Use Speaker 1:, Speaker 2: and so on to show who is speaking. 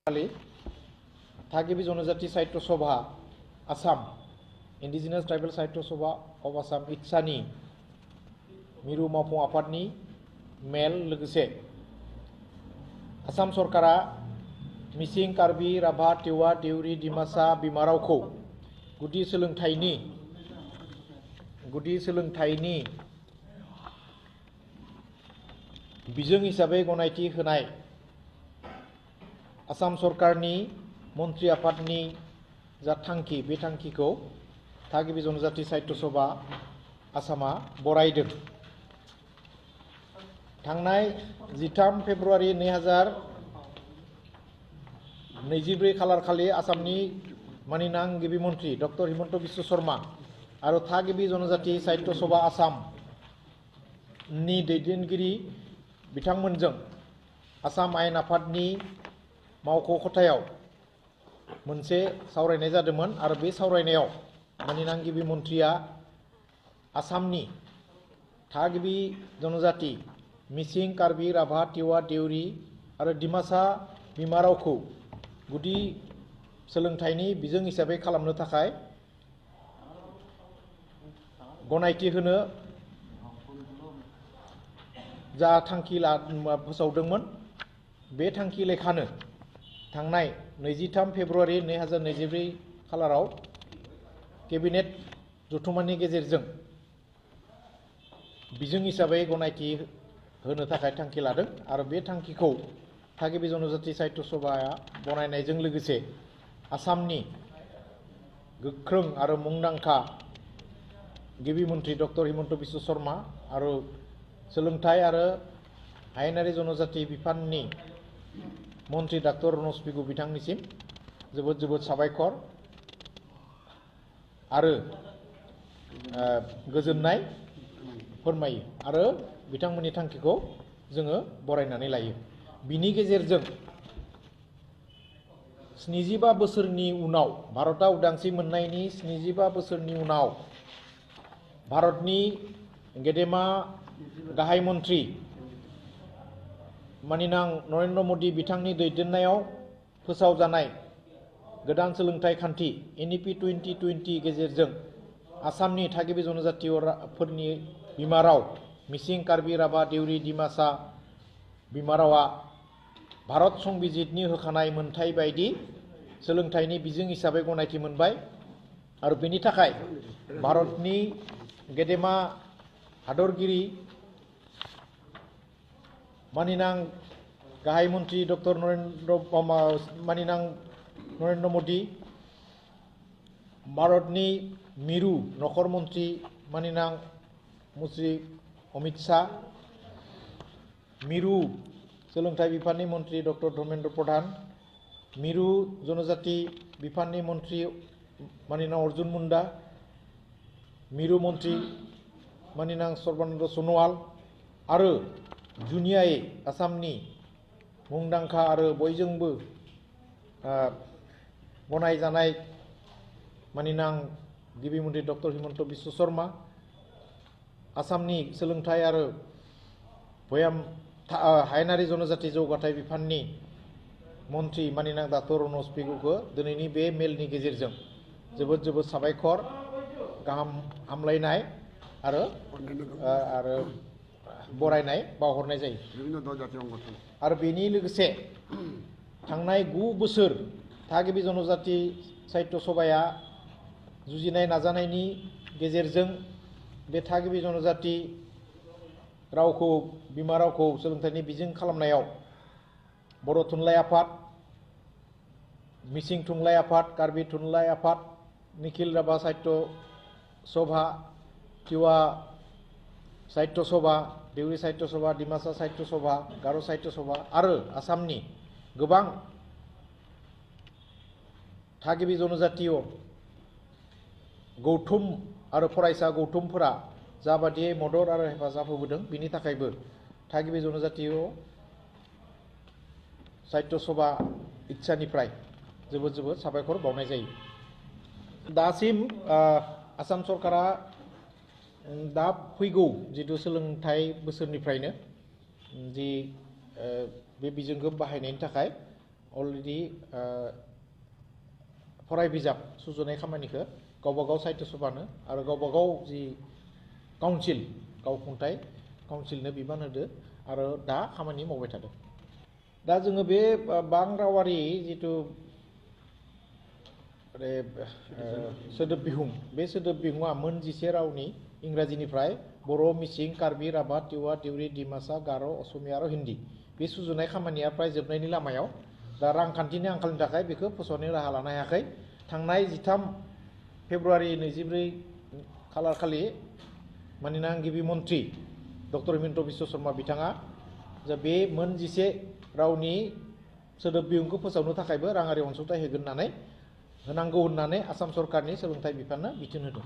Speaker 1: खालि थागिबि जनजाति साहित्य सभा आसाम इन्डिजिनास ट्राइबेल साहित्य सभा अफ आसाम इटसानि मिरु मावफुं आफादनि मेल लोगोसे आसाम सरकारा मिसिं कार्बि राभा टिवा देउरि डिमासा बिमा रावखौ गुदि सोलोंथाइनि बिजों हिसाबै गनायथि होनाय आसाम सरकारनि मन्त्रि आफादनि जा थांखि बे थांखिखौ थागिबि जनजाति साहित्य सभा आसामा बरायदों। थांनाय 13 फेब्रुवारि 2024 खालार खालि आसामनि मानिनां गिबि मन्त्रि डक्टर हिमन्त बिश्व शर्मा आरो थागिबि जनजाति साहित्य सभा आसामनि दैदेनगिरि बिथांमोनजों आसाम आयेन आफादनि मावख' खथायाव मोनसे सावरायनाय जादोंमोन आरो बे सावरायनायाव मानिनां गिबि मन्त्रिया आसामनि थागिबि जनजाति मिसिं कार्बि राभा टिवा देउरि आरो डिमासा बिमा रावखौ गुदि सोलोंथाइनि बिजों हिसाबै खालामनो थाखाय गनायथि होनो जा थांखि फोसावदोंमोन बे थांखि लेखानो थांनाय 23 फेब्रुवारि 2024 खालाराव केबिनेट जथुम्मानि गेजेरजों बिजों हिसाबै गनायथि होनो थाखाय थांखि लादों आरो बे थांखिखौ थागिबि जनजाति साहित्य सभाया बनायनायजों लोगोसे आसामनि गोख्रों आरो मुंदांखा गिबि मन्त्रि डक्टर हिमन्त बिश्व शर्मा आरो सोलोंथाइ आरो आयेनारि जनजाति बिफाननि मन्त्रि डक्टर रनज पेगु बिथांनिसिम जोबोद साबायखर आरो गोजोननाय फोरमायो आरो बिथांमोननि थांखिखौ जोङो बरायनानै लायो। बिनि गेजेरजों 75 बोसोरनि उनाव भारतआ उदांस्रि मोननायनि 75 बोसोरनि उनाव भारतनि गेदेमा गाहाय मन्त्रि मानिनां नरेन्द्र मदि बिथांनि दैदेननायाव फोसावजानाय गोदान सोलोंथाइ खान्थि NEP 2020 गेजेरजों आसामनि थागिबि जनजातिफोरनि बिमा राव मिसिं कार्बि राभा देउरि डिमासा बिमा रावा भारत संबिजितनि होखानाय मोनथाय बायदि सोलोंथाइनि बिजों हिसाबै गनायथि मोनबाय आरो बेनि थाखाय भारतनि गेदेमा हादरगिरि मानिनां गाहाय मन्त्रि डक्टर नरेन्द्र मदि भारतनि मिरु नखर मन्त्रि मानिनां मुस्रि अमित शाह मिरु सोलोंथाइ बिफाननि मन्त्रि डक्टर धर्मेन्द्र प्रधान मिरु जनजाति बिफाननि मन्त्रि मानिनां अर्जुन मुन्डा मिरु मन्त्रि मानिनां सर्बानन्द सनोवाल आरो जुनियायै आसामनि मुंदांखा आरो बयजोंबो गनायजानाय मानिनां गिबि मन्त्रि डक्टर हिमन्त बिश्व शर्मा आसामनि सोलोंथाइ आरो हायेनारि जनजाति जौगाथाय बिफाननि मन्त्रि मानिनां डक्टर रनज पेगुखौ दिनैनि बे मेलनि गेजेरजों जोबोद साबायखर गाहाम हामलायनाय आरो बरायनाय बावहरनाय जायो आरो बेनि लोगोसे थांनाय 9 बोसोर थागिबि जनजाति साहित्य सभाया जुजिनाय नाजानायनि गेजेरजों बे थागिबि जनजाति रावखौ बिमा रावखौ सोलोंथाइनि बिजों खालामनायाव बर' थुनलाइ आफाद मिसिं थुनलाइ आफाद कार्बि थुनलाइ आफाद निखिल राभा साहित्य सभा टिवा साहित्य सभा देउरि साहित्य सभा डिमासा साहित्य सभा गार' साहित्य सभा आरो आसामनि गोबां थागिबि जनजातीय गौथुम आरो फरायसा गौथुमफोरा जाबादियै मदद आरो हेफाजाब होबोदों बिनि थाखायबो थागिबि जनजातीय साहित्य सभा इटसानिफ्राय जोबोद साबायखर बावनाय जायो। दासिम आसाम सरकारा दा फैगौ जितु सोलोंथाइ बोसोरनिफ्रायनो जि बे बिजोंखौ बाहायनायनि थाखाय अलरेडि फराय बिजाब सुजुनाय खामानिखौ गावबा गाव साहित्य सभानो आरो गावबा गाव जि काउन्सिल गावखुंथाय काउन्सिलनो बिबान होदो आरो दा खामानि मावबाय थादों। दा जोङो बे बां रावारि जिथु सोदोब बिहुं बे सोदोब बिहुङा मोन 11 रावनि इंराजिनिफ्राय बर', मिसिं, कार्बि, राभा, टिवा, दिउरि, डिमासा, गार', असमिया आरो हिन्दी बे सुजुनाय खामानिया प्राय जोबनायनि लामायाव। दा रांखान्थिनि आंखालनि थाखाय बेखौ फोसावनायनि राहा लानो हायाखै। थांनाय 13 फेब्रुवारि 24 खालार खालि माननीय गिबि मन्त्रि डक्टर हिमन्त बिश्व शर्मा बिथाङा बे मोन 11 रावनि सोदोब बिहुंखौ फोसावनो थाखायबो राङारि अनसुंथाइ होनांगौ होननानै आसाम सरकारनि सोलोंथाइ बिफाननो बिथोन होदों।